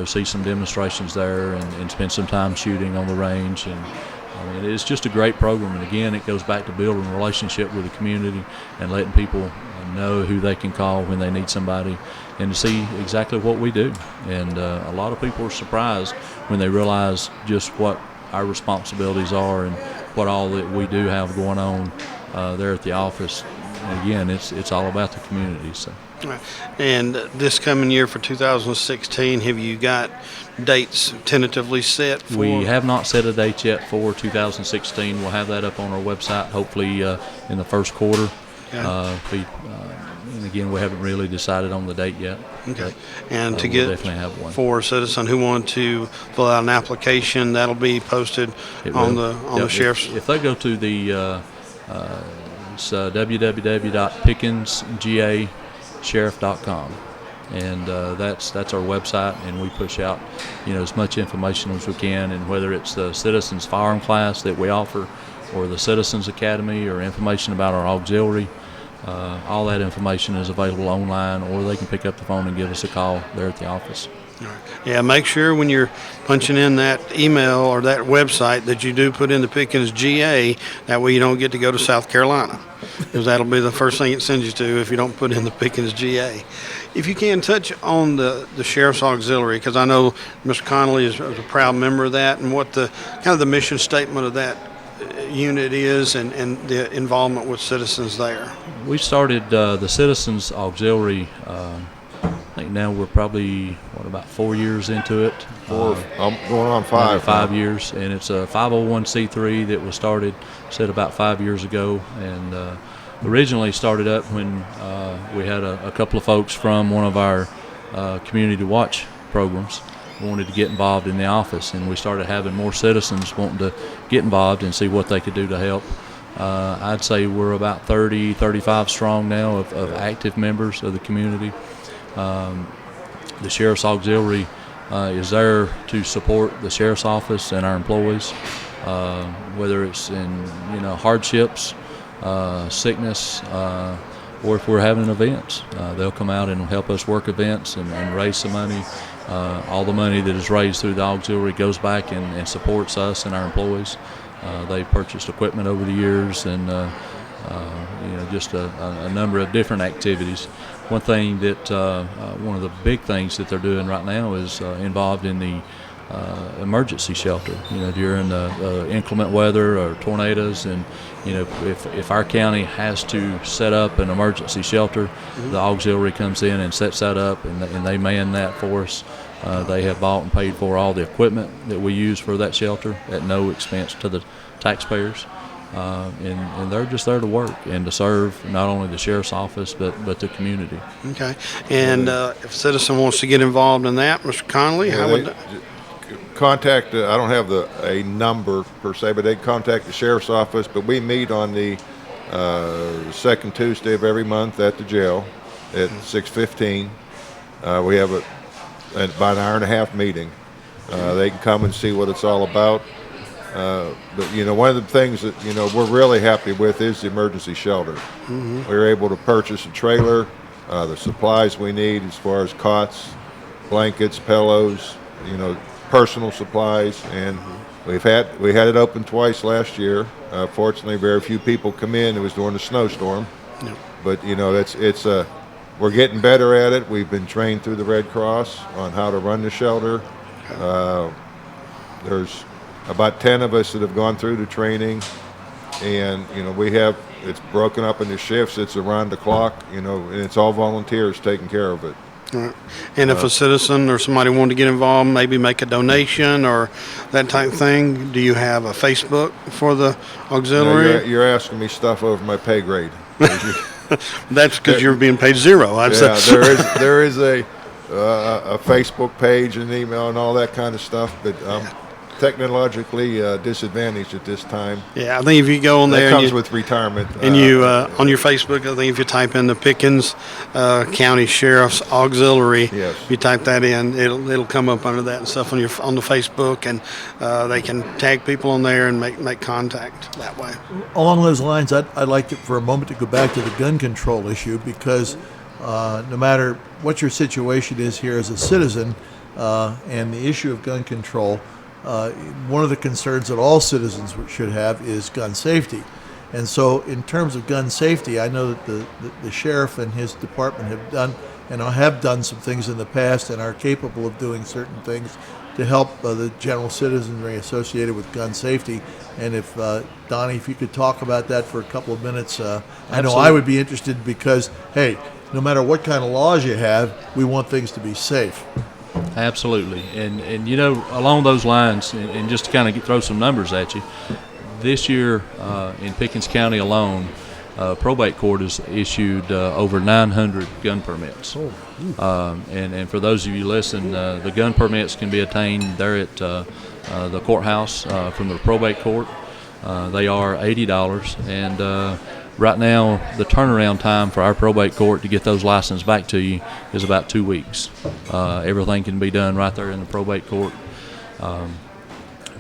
see some demonstrations there and spend some time shooting on the range. And it's just a great program. And again, it goes back to building a relationship with the community and letting people know who they can call when they need somebody and to see exactly what we do. And a lot of people are surprised when they realize just what our responsibilities are and what all that we do have going on there at the office. And again, it's all about the community. So. And this coming year for 2016, have you got dates tentatively set for? We have not set a date yet for 2016. We'll have that up on our website hopefully in the first quarter. Okay. And again, we haven't really decided on the date yet. Okay. And to we'll get definitely have one. for a citizen who want to fill out an application, that'll be posted It on will. the Yep, sheriff's. If they go to the it's www.pickensgasheriff.com, and that's our website, and we push out as much information as we can, and whether it's the Citizens Firearm class that we offer, or the Citizens Academy, or information about our auxiliary. All that information is available online, or they can pick up the phone and give us a call there at the office. Yeah, make sure when you're punching in that email or that website that you do put in the Pickens GA. That way you don't get to go to South Carolina, because that'll be the first thing it sends you to if you don't put in the Pickens GA. If you can touch on the Sheriff's Auxiliary, because I know Mr. Connolly is a proud member of that, and what the kind of the mission statement of that unit is, and the involvement with citizens there. We started the Citizens Auxiliary. I think now we're probably about 4 years into it. I'm going on Maybe 5. 5 years, and it's a 501c3 that was started, said about 5 years ago, and originally started up when we had a couple of folks from one of our community watch programs wanted to get involved in the office, and we started having more citizens wanting to get involved and see what they could do to help. I'd say we're about 30, 35 strong now of active members of the community. The Sheriff's Auxiliary is there to support the Sheriff's Office and our employees, whether it's in hardships, sickness, or if we're having events. They'll come out and help us work events and raise some money. All the money that is raised through the auxiliary goes back and supports us and our employees. They've purchased equipment over the years, and just a number of different activities. One thing that one of the big things that they're doing right now is involved in the emergency shelter. During the inclement weather or tornadoes, and if our county has to set up an emergency shelter, the auxiliary comes in and sets that up, and they man that for us. They have bought and paid for all the equipment that we use for that shelter at no expense to the taxpayers. And they're just there to work and to serve not only the sheriff's office but the community. Okay. And if a citizen wants to get involved in that, Mr. Connolly, how would contact? I don't have a number per se, but they contact the sheriff's office. But we meet on the second Tuesday of every month at the jail at 6:15. We have about an hour and a half meeting. They can come and see what it's all about. But one of the things that we're really happy with is the emergency shelter. We were able to purchase a trailer, the supplies we need as far as cots, blankets, pillows, personal supplies, and we had it open twice last year. Fortunately, very few people come in. It was during a snowstorm, but we're getting better at it. We've been trained through the Red Cross on how to run the shelter. There's about 10 of us that have gone through the training, and it's broken up into shifts. It's around the clock, and it's all volunteers taking care of it. Right. And if a citizen or somebody wanted to get involved, maybe make a donation or that type of thing, do you have a Facebook for the auxiliary? You're asking me stuff over my pay grade. That's because you're being paid zero. There is a Facebook page and email and all that kind of stuff, but technologically disadvantaged at this time. Yeah, I think if you go on there, that comes with retirement. And you on your Facebook, I think if you type in the Pickens County Sheriff's Auxiliary, yes. If you type that in, it'll come up under that and stuff on the Facebook, and they can tag people on there and make contact that way. Along those lines, I'd like for a moment to go back to the gun control issue, because no matter what your situation is here as a citizen, and the issue of gun control, one of the concerns that all citizens should have is gun safety. And so in terms of gun safety, I know that the sheriff and his department have done some things in the past and are capable of doing certain things to help the general citizenry associated with gun safety. And if, Donnie, if you could talk about that for a couple of minutes, I know I would be interested, because, hey, no matter what kind of laws you have, we want things to be safe. Absolutely, and along those lines, and just to kind of throw some numbers at you, this year in Pickens County alone, probate court has issued over 900 gun permits. And for those of you listening, the gun permits can be obtained there at the courthouse from the probate court. They are $80, and right now the turnaround time for our probate court to get those licenses back to you is about 2 weeks. Everything can be done right there in the probate court.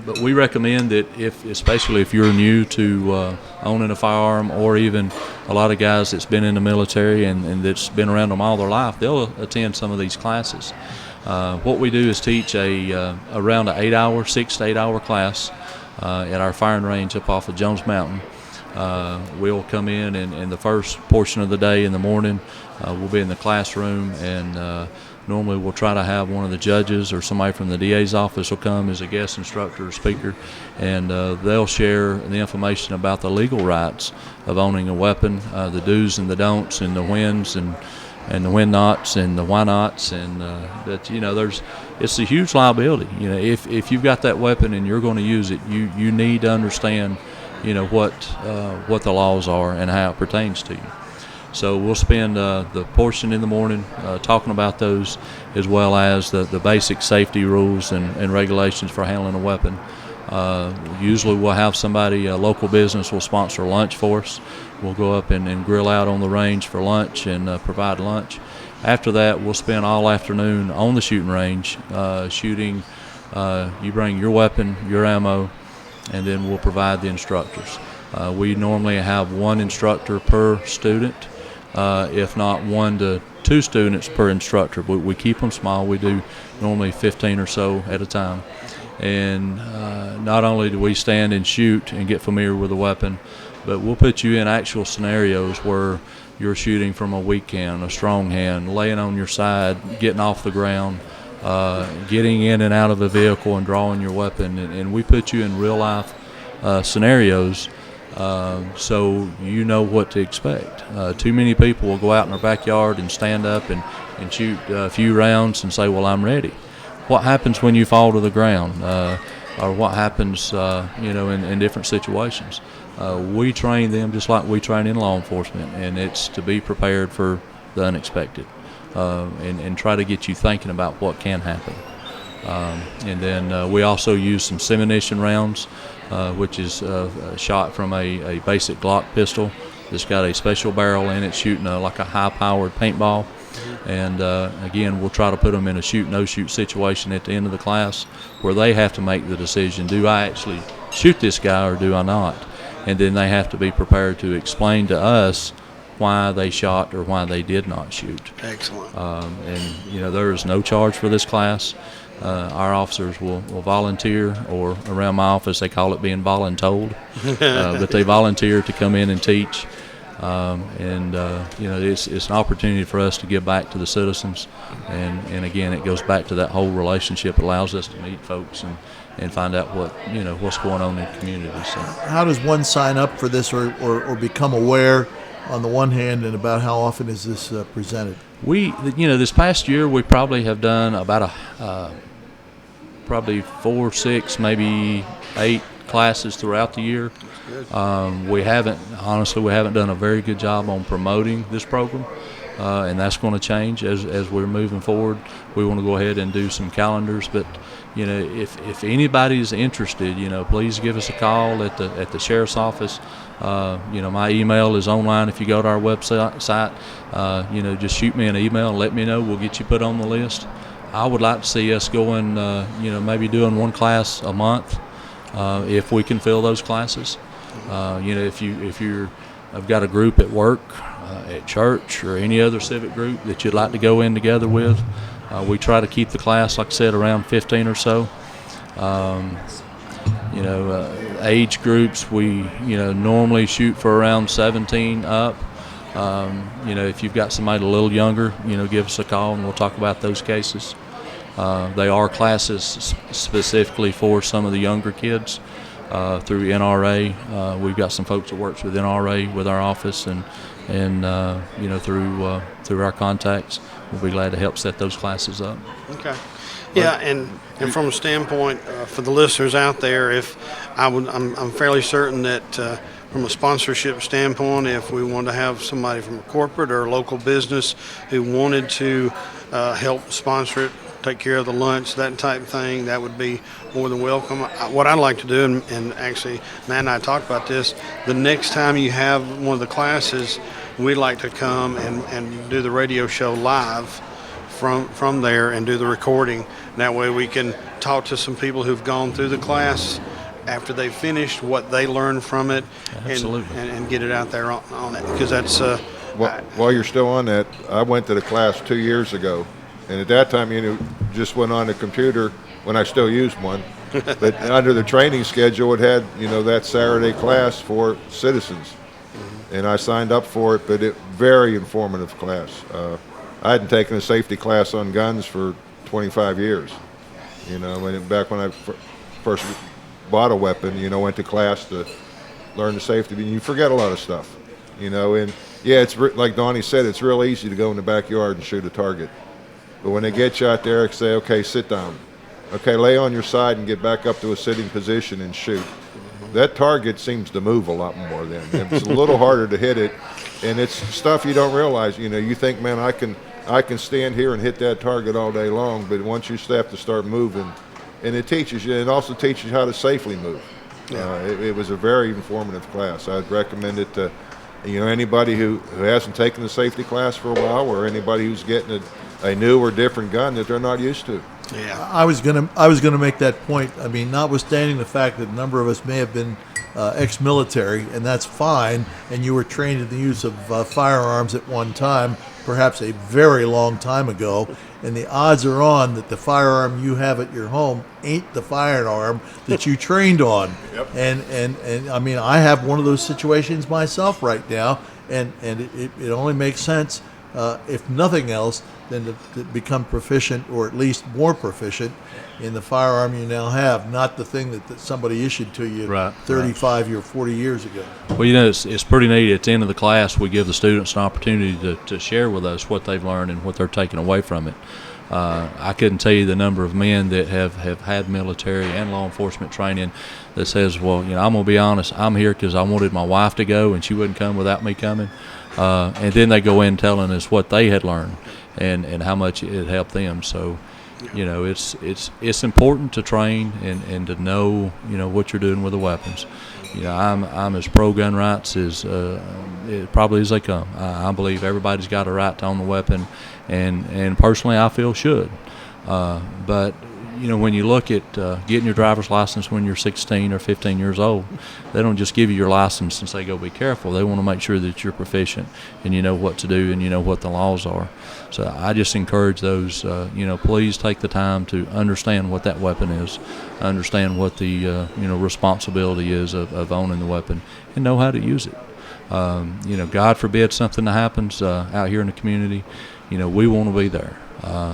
But we recommend that especially if you're new to owning a firearm, or even a lot of guys that's been in the military and that's been around them all their life, they'll attend some of these classes. What we do is teach around an 6 to 8 hour class at our firing range up off of Jones Mountain. We'll come in, and the first portion of the day in the morning, we'll be in the classroom, and normally we'll try to have one of the judges or somebody from the DA's office will come as a guest instructor or speaker, and they'll share the information about the legal rights of owning a weapon, the do's and the don'ts, and the whens and the when nots and the why nots, and that it's a huge liability. If you've got that weapon and you're going to use it, you need to understand what the laws are and how it pertains to you. So we'll spend the portion in the morning talking about those, as well as the basic safety rules and regulations for handling a weapon. Usually we'll have somebody, a local business will sponsor lunch for us. We'll go up and grill out on the range for lunch and provide lunch. After that, we'll spend all afternoon on the shooting range shooting. You bring your weapon, your ammo, and then we'll provide the instructors. We normally have one instructor per student, if not 1 to 2 students per instructor. We keep them small. We do normally 15 or so at a time. And not only do we stand and shoot and get familiar with the weapon, but we'll put you in actual scenarios where you're shooting from a weak hand, a strong hand, laying on your side, getting off the ground, getting in and out of a vehicle and drawing your weapon. And we put you in real life scenarios so you know what to expect. Too many people will go out in their backyard and stand up and shoot a few rounds and say, well, I'm ready. What happens when you fall to the ground? Or what happens in different situations? We train them just like we train in law enforcement, and it's to be prepared for the unexpected. And try to get you thinking about what can happen. And then we also use some simunition rounds, which is shot from a basic Glock pistol that's got a special barrel in it, shooting like a high-powered paintball. And again, we'll try to put them in a shoot-no-shoot situation at the end of the class where they have to make the decision, do I actually shoot this guy or do I not? And then they have to be prepared to explain to us why they shot or why they did not shoot. Excellent. And there is no charge for this class. Our officers will volunteer, or around my office they call it being voluntold, but they volunteer to come in and teach. It's an opportunity for us to give back to the citizens, and again, it goes back to that whole relationship. It allows us to meet folks and find out what's going on in the community. So, how does one sign up for this or become aware, on the one hand, and about how often is this presented? This past year we probably have done about probably 4, 6, maybe 8 classes throughout the year. We haven't done a very good job on promoting this program, and that's going to change as we're moving forward. We want to go ahead and do some calendars, but if anybody's interested, please give us a call at the sheriff's office. My email is online. If you go to our website, just shoot me an email and let me know. We'll get you put on the list. I would like to see us going, maybe doing 1 class a month, if we can fill those classes. If I've got a group at work, at church, or any other civic group that you'd like to go in together with, we try to keep the class, like I said, around 15 or so. Age groups, we normally shoot for around 17 up. If you've got somebody a little younger, give us a call and we'll talk about those cases. They are classes specifically for some of the younger kids through NRA. We've got some folks that works with NRA with our office, and through our contacts, we'll be glad to help set those classes up. Okay. Yeah, and from a standpoint for the listeners out there, I'm fairly certain that from a sponsorship standpoint, if we wanted to have somebody from a corporate or a local business who wanted to help sponsor it, take care of the lunch, that type of thing, that would be more than welcome. What I'd like to do, and actually Matt and I talked about this, the next time you have one of the classes, we'd like to come and do the radio show live from there and do the recording. That way we can talk to some people who've gone through the class after they've finished, what they learned from it, and get it out there on it, because that's While you're still on that, I went to the class 2 years ago, and at that time, just went on the computer when I still used one. But under the training schedule, it had, that Saturday class for citizens, and I signed up for it. But very informative class. I hadn't taken a safety class on guns for 25 years. Back when I first bought a weapon, went to class to learn the safety, and you forget a lot of stuff, and yeah, it's like Donnie said, it's real easy to go in the backyard and shoot a target. But when they get you out there, they say, okay, sit down. Okay, lay on your side and get back up to a sitting position and shoot. That target seems to move a lot more then. It's a little harder to hit it, and it's stuff you don't realize. You think, man, I can stand here and hit that target all day long, but once you have to start moving, and it teaches you, and also teaches you how to safely move. Yeah. It was a very informative class. I'd recommend it to anybody who hasn't taken the safety class for a while, or anybody who's getting a new or different gun that they're not used to. Yeah. I was gonna make that point. I mean, notwithstanding the fact that a number of us may have been ex-military, and that's fine, and you were trained in the use of firearms at one time, perhaps a very long time ago, and the odds are on that the firearm you have at your home ain't the firearm that you trained on. Yep. And I mean, I have one of those situations myself right now, and it only makes sense, if nothing else, than to become proficient, or at least more proficient, in the firearm you now have, not the thing that somebody issued to you Right, 35 or 40 years ago. Well, it's pretty neat. At the end of the class, we give the students an opportunity to share with us what they've learned and what they're taking away from it. I couldn't tell you the number of men that have had military and law enforcement training that says, well, I'm going to be honest, I'm here because I wanted my wife to go and she wouldn't come without me coming. And then they go in telling us what they had learned and how much it helped them. So, it's important to train and to know, what you're doing with the weapons. I'm as pro gun rights as probably as they come. I believe everybody's got a right to own the weapon, and personally I feel should. But when you look at getting your driver's license when you're 16 or 15 years old, they don't just give you your license and say go be careful. They want to make sure that you're proficient and you know what to do and you know what the laws are. So I just encourage those, please take the time to understand what that weapon is, understand what the responsibility is of owning the weapon, and know how to use it. God forbid something happens out here in the community, we want to be there.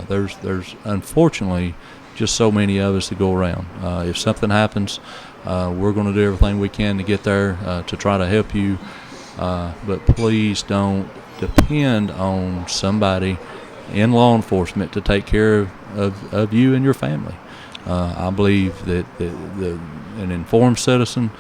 There's unfortunately just so many of us that go around. If something happens, we're going to do everything we can to get there to try to help you. But please don't depend on somebody in law enforcement to take care of you and your family. I believe that an informed citizen,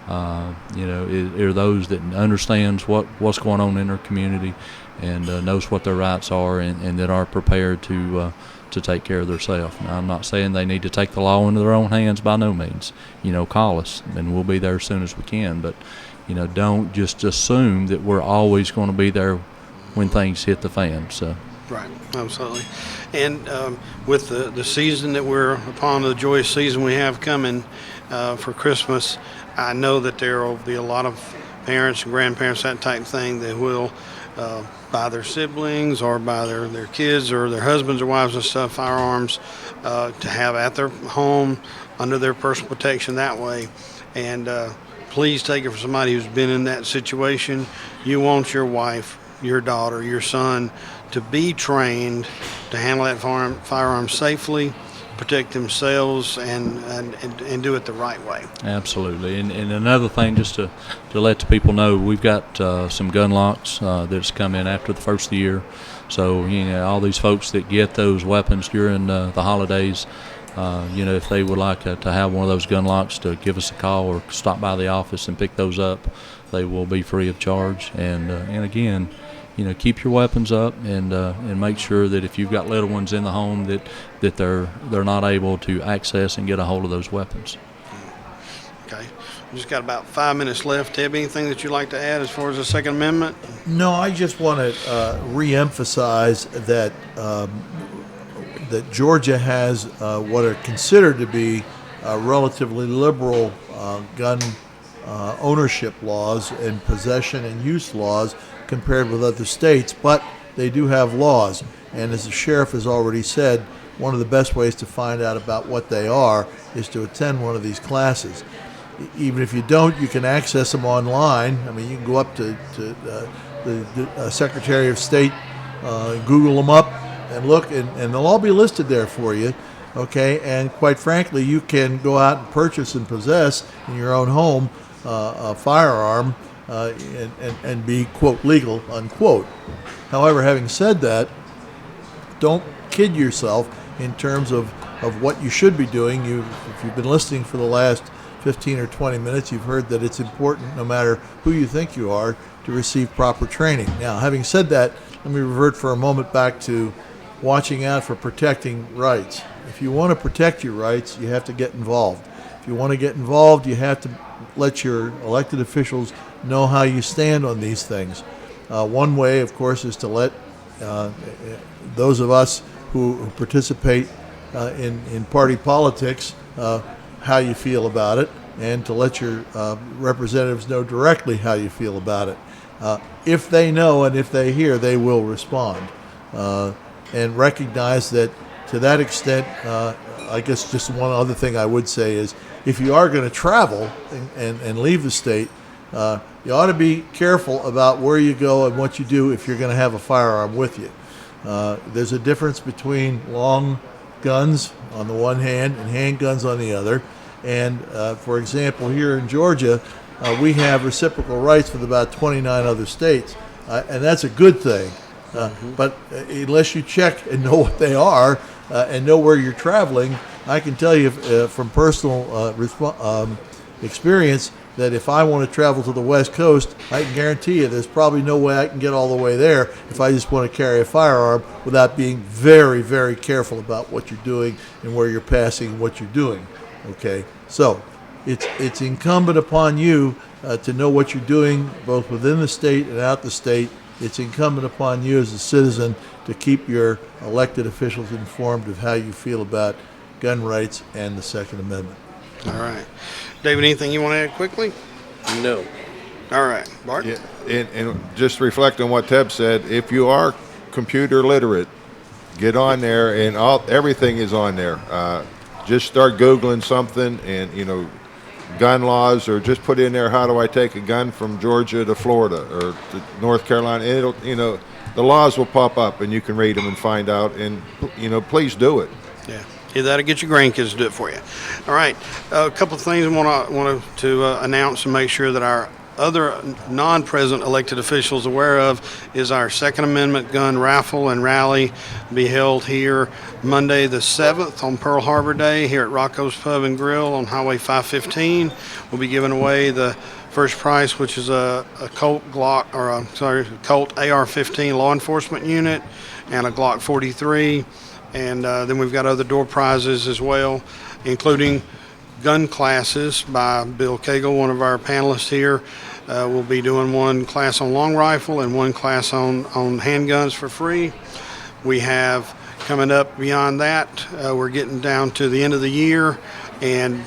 are those that understands what's going on in their community and knows what their rights are and that are prepared to take care of themselves. Now, I'm not saying they need to take the law into their own hands, by no means. Call us and we'll be there as soon as we can. But don't just assume that we're always going to be there when things hit the fan. So. Right, absolutely. And with the season that we're upon, the joyous season we have coming for Christmas, I know that there will be a lot of parents and grandparents, that type of thing, that will buy their siblings or buy their kids or their husbands or wives and stuff, firearms, to have at their home under their personal protection that way. And please take it from somebody who's been in that situation. You want your wife, your daughter, your son to be trained to handle that firearm safely, protect themselves, and do it the right way. Absolutely. And another thing, just to let the people know, we've got some gun locks that's come in after the first of the year. So, all these folks that get those weapons during the holidays, If they would like to have one of those gun locks, to give us a call or stop by the office and pick those up. They will be free of charge. And again, keep your weapons up and make sure that if you've got little ones in the home that they're not able to access and get a hold of those weapons. Okay. We just got about 5 minutes left. Ted, anything that you'd like to add as far as the Second Amendment? No, I just want to reemphasize that that Georgia has what are considered to be relatively liberal gun ownership laws and possession and use laws compared with other states, but they do have laws. And as the sheriff has already said, one of the best ways to find out about what they are is to attend one of these classes. Even if you don't, you can access them online. I mean, you can go up to the Secretary of State, Google them up, and look, and they'll all be listed there for you, okay? And quite frankly, you can go out and purchase and possess in your own home a firearm and be, quote, legal, unquote. However, having said that, don't kid yourself in terms of what you should be doing. If you've been listening for the last 15 or 20 minutes, you've heard that it's important, no matter who you think you are, to receive proper training. Now, having said that, let me revert for a moment back to watching out for protecting rights. If you want to protect your rights, you have to get involved. If you want to get involved, you have to let your elected officials know how you stand on these things. One way, of course, is to let those of us who participate in party politics how you feel about it, and to let your representatives know directly how you feel about it. If they know and if they hear, they will respond. And recognize that to that extent, I guess just one other thing I would say is, if you are going to travel and leave the state, you ought to be careful about where you go and what you do if you're going to have a firearm with you. There's a difference between long guns on the one hand and handguns on the other. And for example, here in Georgia, we have reciprocal rights with about 29 other states, and that's a good thing. But unless you check and know what they are and know where you're traveling, I can tell you from personal experience that if I want to travel to the West Coast, I can guarantee you there's probably no way I can get all the way there if I just want to carry a firearm without being very, very careful about what you're doing and where you're passing and what you're doing. Okay, so it's incumbent upon you to know what you're doing both within the state and out the state. It's incumbent upon you as a citizen to keep your elected officials informed of how you feel about gun rights and the Second Amendment. All right. David, anything you want to add quickly? No. All right. Bart? Yeah, and just reflect on what Teb said. If you are computer literate, get on there, and everything is on there. Just start Googling something, and gun laws, or just put in there, how do I take a gun from Georgia to Florida or to North Carolina? And it'll, the laws will pop up, and you can read them and find out. And please do it. Yeah. Either that or get your grandkids to do it for you. All right. A couple of things I want to announce and make sure that our other non-present elected officials aware of is our Second Amendment gun raffle and rally be held here Monday the 7th on Pearl Harbor Day here at Rocco's Pub and Grill on Highway 515. We'll be giving away the first prize, which is a Colt Colt AR-15 law enforcement unit and a Glock 43. And then we've got other door prizes as well, including gun classes by Bill Cagle, one of our panelists here. We'll be doing one class on long rifle and one class on handguns for free. We have coming up beyond that, we're getting down to the end of the year, and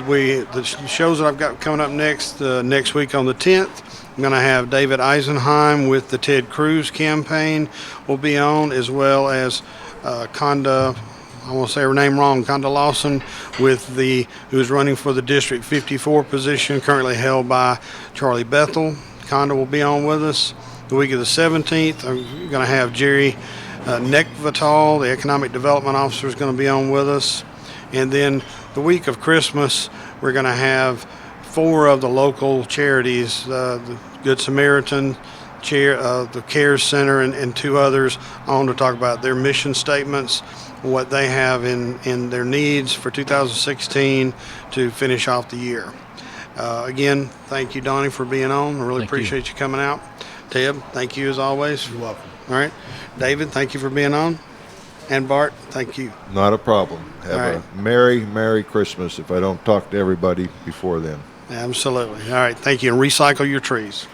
the shows that I've got coming up next week on the 10th, I'm going to have David Eisenheim with the Ted Cruz campaign will be on, as well as Conda, I won't say her name wrong, Conda Lawson, who's running for the District 54 position, currently held by Charlie Bethel. Conda will be on with us. The week of the 17th, I'm going to have Jerry Neckvital, the Economic Development Officer, is going to be on with us. And then the week of Christmas, we're going to have 4 of the local charities, the Good Samaritan, the CARES Center, and 2 others on to talk about their mission statements. what they have in their needs for 2016 to finish off the year. Again, thank you, Donnie, for being on. I really Thank you. appreciate you coming out. Ted, thank you as always. You're welcome. All right. David, thank you for being on. And Bart, thank you. Not a problem. Have All a right. Merry Christmas if I don't talk to everybody before then. Absolutely. All right. Thank you. And recycle your trees.